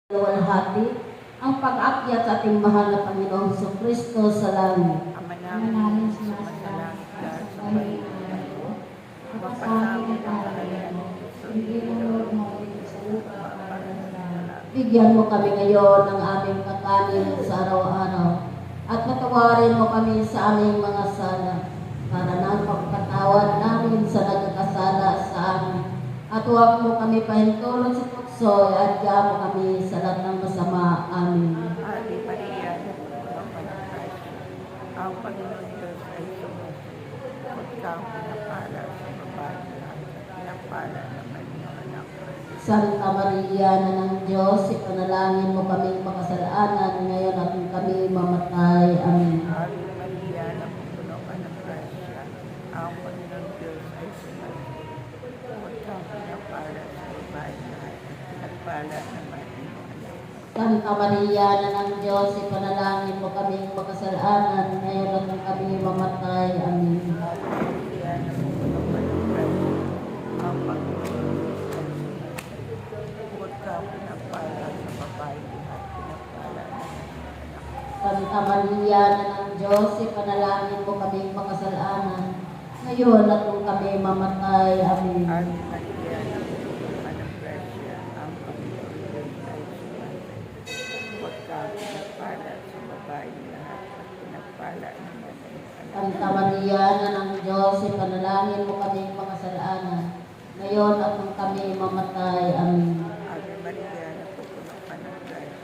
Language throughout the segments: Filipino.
Luwalhati ang pag-akyat sa ating mahal na Panginoong Jesucristo sa langit. Ama namin sumasalangit ka sa Panginoon mo, mapasabi ang kaharian mo, sundin ang loob mo sa lupa para sa lahat. Bigyan mo kami ngayon ng aming kakanin sa araw-araw at patawarin mo kami sa aming mga sala para ng pagpatawad namin sa nagkakasala sa amin. At huwag mo kami pahintulot sa tukso at mo kami sa lahat ng masama. Amin. Ave Maria, napupuno ka ng grasya. Ang Panginoon Diyos ay sumusunod. Huwag kang pinapala sa babae lahat at pinapala naman yung anak ko. Santa Maria, na ng Diyos, ipanalangin mo kaming makasalanan ngayon at kami mamatay. Amin. Ave Maria, napupuno ka ng grasya. Ang Panginoon Diyos ay sumusunod. Huwag kang pinapala sa babae lahat at pinapala naman yung anak ko. Santa Maria, na ng Diyos, ipanalangin mo kaming makasalanan ngayon at kami mamatay. Amin. Ave Maria, napupuno ka ng grasya. Ang Panginoon Diyos ay sumusunod. Huwag kang pinapala sa babae lahat, pinapala naman yung anak ko. Santa Maria, na ng Diyos, ipanalangin mo kaming makasalanan ngayon at kami mamatay. Amin. Ave Maria, napupuno ka ng grasya. Ang Panginoon Diyos ay sumusunod. Huwag kang pinapala sa babae lahat at pinapala naman yung anak ko. Santa Maria, na ng Diyos, ipanalangin mo kaming makasalanan ngayon at kami mamatay. Amin. Ave Maria, napupuno ka ng grasya.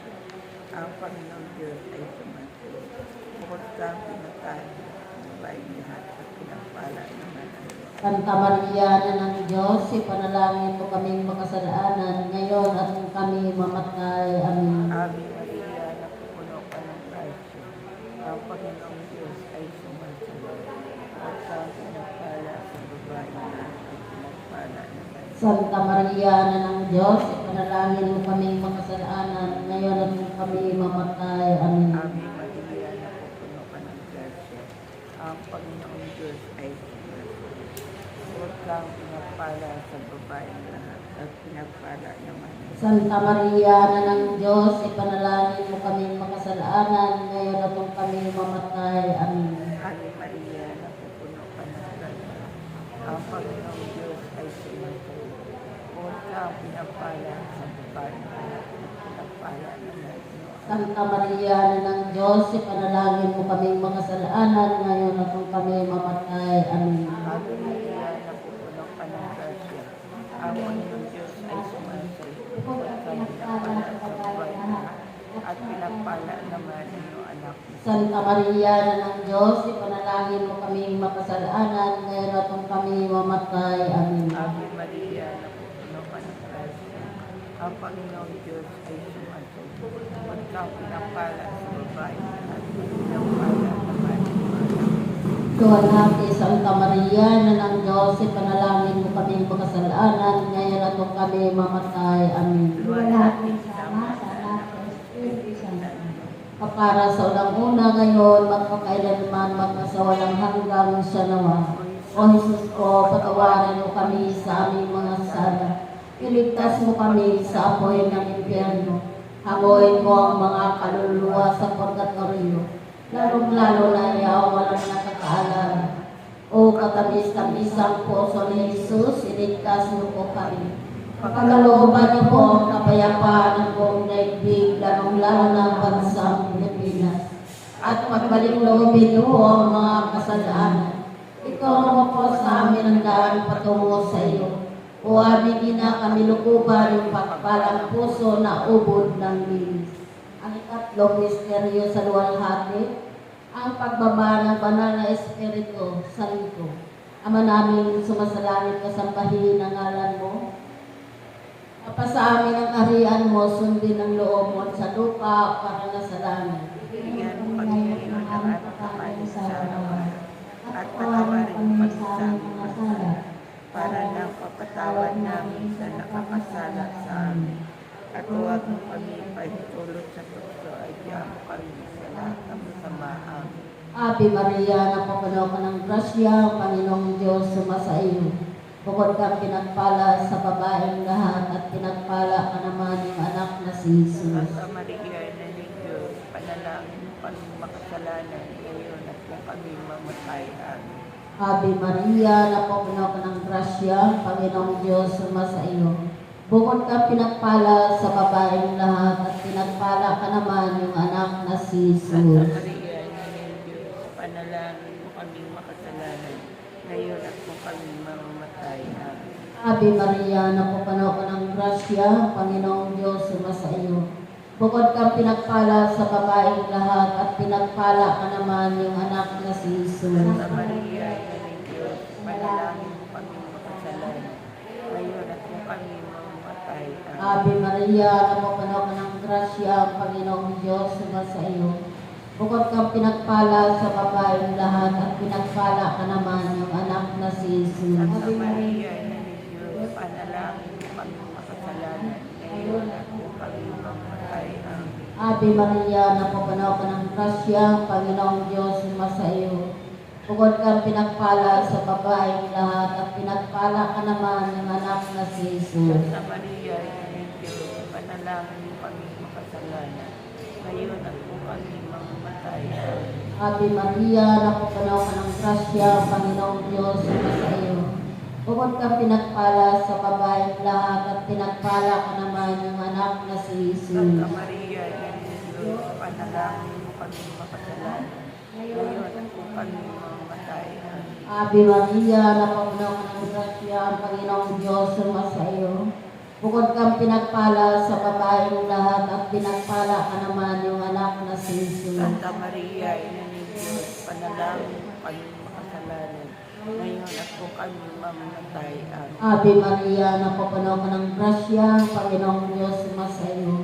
Ang Panginoong Diyos ay sumasagot. Bukod kang pinatay sa babae lahat at pinapala naman ang iyong. Santa Maria, na ng Diyos, ipanalangin mo kaming makasalanan ngayon at kami mamatay. Amin. Ave Maria, napupuno ka ng grasya. Ang Panginoong Diyos ay sumasagot. Bukod kang pinapala sa babae lahat at pinapala naman. Santa Maria, na ng Diyos, ipanalangin mo kaming makasalanan ngayon at kami mamatay. Amin. Ave Maria, napupuno ka ng grasya. Ang Panginoong Diyos ay sumasagot. Huwag kang pinapala sa babae lahat at pinapala naman. Santa Maria, na ng Diyos, ipanalangin mo kaming makasalanan ngayon at kami mamatay. Amin. Ave Maria, napupuno ka ng grasya. Ang Panginoong Diyos ay sumasagot. Huwag kang pinapala sa babae lahat at pinapala naman. Santa Maria, na ng Diyos, ipanalangin mo kaming makasalanan ngayon at kami mamatay. Amin. Ave Maria, napupuno ka ng grasya. Ang Panginoong Diyos ay sumasagot. Huwag kang pinapala sa babae lahat at pinapala naman ang iyong anak mo. Santa Maria, na ng Diyos, ipanalangin mo kaming makasalanan ngayon at kami mamatay. Amin. Ave Maria, napupuno ka ng grasya. Ang Panginoong Diyos ay sumasagot. Huwag kang pinapala sa babae lahat at pinapala naman ang iyong anak mo. Luwalhati, Santa Maria, na ng Diyos, ipanalangin mo kaming makasalanan ngayon at kami mamatay. Amin. Luwalhati sa Ama, sa Anak, sa Espiritu Santo. Kapara sa unang-una ngayon, magpakailanman, magpasawalang hanggang siya nawa. O Jesus ko, patawarin mo kami sa aming mga sala. Iligtas mo kami sa apoy ng impyerno. Hanguin mo ang mga kaluluwa sa purgatorio, lalong-lalo na yaw walang nakakaalala. O katamis-tamisang puso ni Jesus, iligtas mo po kami. Pagkalooban niyo po ang kapayapaan ng buong daigdig, lalong-lalo na ang bansang Pilipinas. At pagbalik-loobin niyo po ang mga kasalanan. Ikaw mo po sa amin ang daan patungo sa iyo. O aming ina, kami lukuban yung pagpalang puso na ubod ng linis. Ang ikatlong misteryo sa luwalhati, ang pagbaba ng banal na Espiritu Santo. Ama namin, sumasalangit ka, sambahin ang ngalan mo. Apa sa amin ang kaharian mo, sundin ang loob mo sa lupa para na sa langit. Bigyan mo kami ngayon ng aming kakanin sa araw-araw at patawarin mo kami sa aming mga sala para nang papatawad namin sa nakakasala sa amin. At huwag mo kami pahintulot sa tukso at mo kami sa lahat ng masama. Amen. Ave Maria, napupuno ka ng grasya, ang Panginoong Diyos sumasa iyo. Bukod kang pinagpala sa babaeng lahat at pinagpala ka naman yung anak na si Jesus. Santa Maria, Ina ng Diyos, panalangin mo kami makasalanan ngayon at kung kami mamatay. Amen. Ave Maria, napupuno ka ng grasya, Panginoong Diyos sumasa iyo. Bukod kang pinagpala sa babaeng lahat at pinagpala ka naman yung anak na si Santa Jesus. Maria, Ina ng Diyos, panalangin mo kami makasalanan ngayon at kung kami mamatay. Amen. Ave Maria, napupuno ka ng grasya, Panginoong Diyos sumasa iyo. Bukod kang pinagpala sa babaeng lahat at pinagpala ka naman yung anak na si Jesus. Santa Maria, Ina ng Diyos, panalangin mo kami makasalanan ngayon at kung kami mamatay. Amen. Ave Maria, napupuno ka ng grasya, Panginoong Diyos sumasa iyo. Bukod kang pinagpala sa babaeng lahat at pinagpala ka naman yung anak na si Jesus. Santa Maria, Ina ng Diyos, panalangin mo kami makasalanan ngayon at kung kami mamatay. Amen. Ave Maria, napupuno ka ng grasya, Panginoong Diyos sumasa iyo. Bukod kang pinagpala sa babaeng lahat at pinagpala ka naman yung anak na si Jesus. Santa Maria, Ina ng Diyos, panalangin mo kami makasalanan ngayon at kung kami mamatay. Amen. Ave Maria, napupuno ka ng grasya, Panginoong Diyos sumasa iyo. Bukod kang pinagpala sa babaeng lahat at pinagpala ka naman yung anak na si Jesus. Santa Maria, Ina ng Diyos, panalangin mo kami makasalanan ngayon at kung kami mamatay. Amen. Ave Maria, napupuno ka ng grasya, Panginoong Diyos sumasa iyo. Bukod kang pinagpala sa babaeng lahat at pinagpala ka naman yung anak na si Jesus. Santa Maria, Ina ng Diyos, panalangin mo kami makasalanan ngayon at kung kami mamatay. Amen. Ave Maria, napupuno ka ng grasya, Panginoong Diyos sumasa iyo.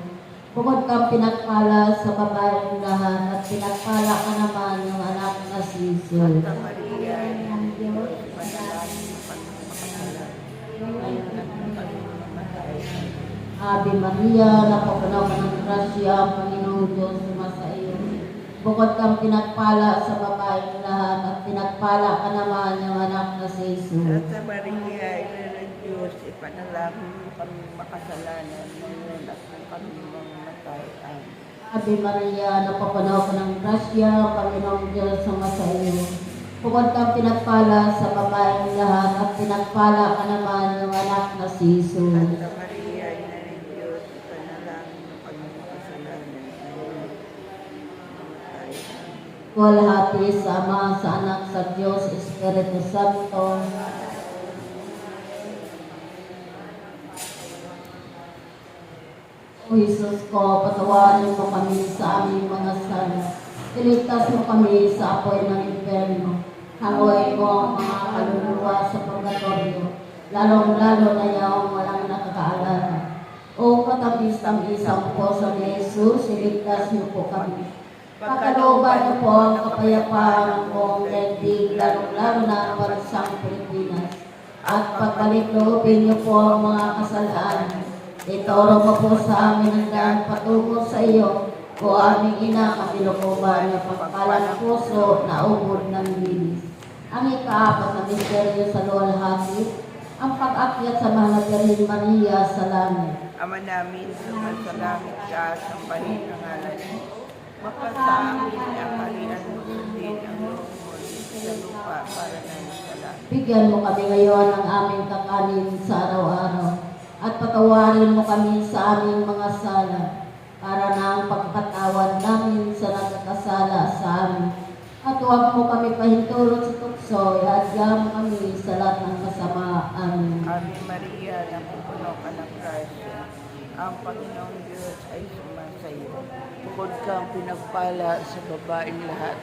Bukod kang pinagpala sa babaeng lahat at pinagpala ka naman yung anak na si Jesus. Santa Maria, Ina ng Diyos, panalangin mo kami makasalanan ngayon at kung kami mamatay. Amen. Ave Maria, napupuno ka ng grasya, Panginoong Diyos sumasa iyo. Bukod kang pinagpala sa babaeng lahat at pinagpala ka naman yung anak na si Jesus. Santa Maria, Ina ng Diyos, ipanalangin mo kami makasalanan ngayon at kung kami mamatay. Amen. Ave Maria, napupuno ka ng grasya, Panginoong Diyos sumasa iyo. Bukod kang pinagpala sa babaeng lahat at pinagpala ka naman yung anak na si Jesus. Santa Maria, Ina ng Diyos, ipanalangin mo kami makasalanan ngayon at mamatay. Amen. Walhati sa Ama, sa Anak, sa Diyos, Espiritu Santo. O Jesus ko, patawarin mo kami sa aming mga sala. Iligtas mo kami sa apoy ng impyerno. Hanguin mo ang mga kaluluwa sa purgatorio, lalong-lalo na yung walang nakakaalala. O katamis-tamisang puso ni Jesus, iligtas niyo po kami. Pagkalooban niyo po ang kapayapaan ng buong daigdig, lalong-lalo na ang bansang Pilipinas. At pagbalik-loobin niyo po ang mga kasalaan. Ituro mo po sa amin ang daan patungo sa iyo. O aming ina, kapilukuban niyo pagpalang puso na ubod ng linis. Ang ikaapat na misteryo sa luwalhati, ang pag-akyat sa mahal na Birhen Maria sa langit. Ama namin, sumasalangit ka, sambahin ang ngalan mo. Mapasa amin ang harian mo, sundin ang loob mo dito sa lupa para namin sa langit. Bigyan mo kami ngayon ng aming kakanin sa araw-araw. At patawarin mo kami sa aming mga sala, para na ang pagpatawad namin sa nagkakasala sa amin. At huwag mo kami pahintulot sa tukso, iadya mo kami sa lahat ng masama. Amen. Ave Maria, napupuno ka ng grasya. Ang Panginoong Diyos ay sumasa iyo. Bukod kang pinagpala sa babaeng lahat